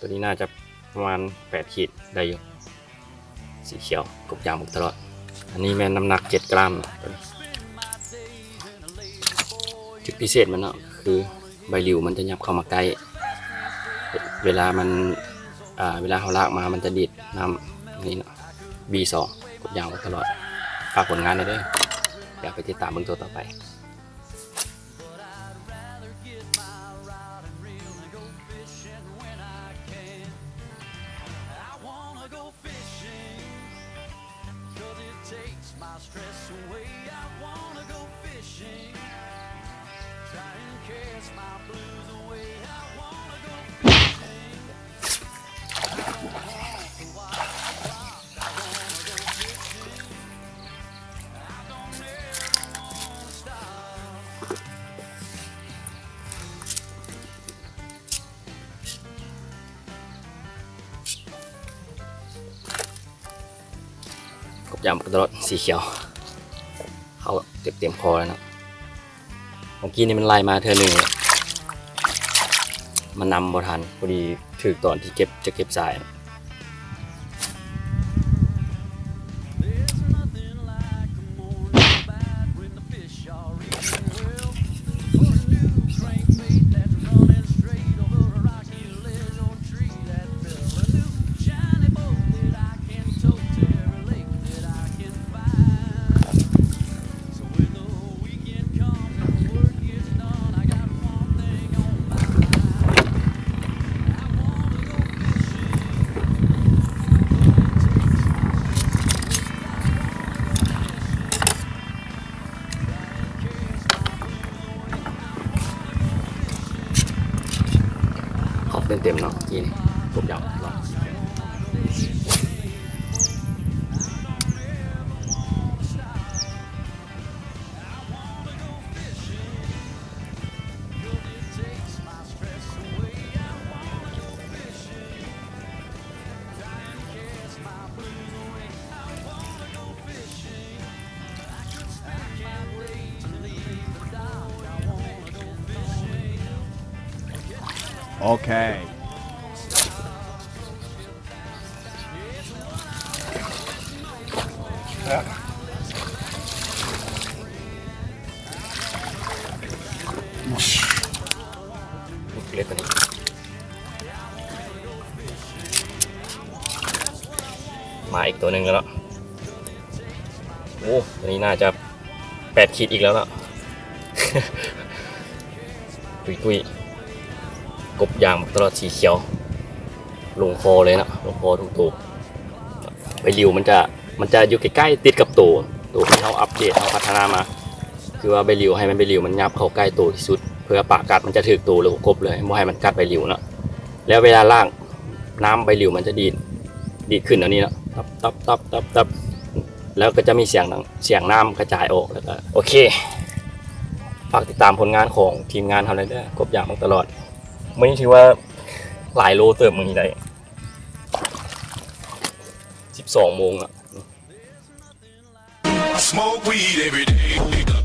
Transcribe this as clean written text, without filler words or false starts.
ตัวนี้น่าจะประมาณ8 ขีดได้อยู่สีเขียวกบยางบุกตลอดอันนี้แม่น้ำหนัก7 กรัมจุดพิเศษมันเนาะคือใบหลิวมันจะยับเข้ามาใกล้เวลาเขาลากมามันจะดีดน้ำนี่เนาะ B2 กบยางบุกตลอดฝากผลงานได้ด้วยอยากไปติดตามเบื้องตัวต่อไปกบยางบุกตลอดสีเขียวเขาเต็มคอแล้วนะเมื่อกี้นี่มันไล่มาเธอหนึ่งมันนำบ่ทันพอดีถึงตอนที่จะเก็บสายเต็มเนาะทีนี้กบยางรอโอเคเล็กตัวนี้มาอีกตัวหนึ่งแล้วเนาะโอ้ตัวนี้น่าจะ8 ขีดอีกแล้วเนาะ ตุยกบยางตลอดสีเขียวลงคอเลยนะลงคอทุกตัวใบหลิวมันจะอยู่ใกล้ๆติดกับตัวที่เขาอัปเดตเขาพัฒนามาคือว่าใบหลิวให้มันใบหลิวมันยับเข้าใกล้ตัวที่สุดเพื่อปากกัดมันจะถึกตัวหรือกบเลยไม่ให้มันกัดใบหลิวเนาะแล้วเวลาล่างน้ำใบหลิวมันจะดีดขึ้นอันนี้เนาะตับแล้วก็จะมีเสียงน้ำกระจายออกแล้วก็โอเคฝากติดตามผลงานของทีมงานเขาเลยด้วยกบยางตลอดมื่อนี้ถือว่าหลายโลเติมมือนี้ได้12 โมงอะ Smoke weed every day.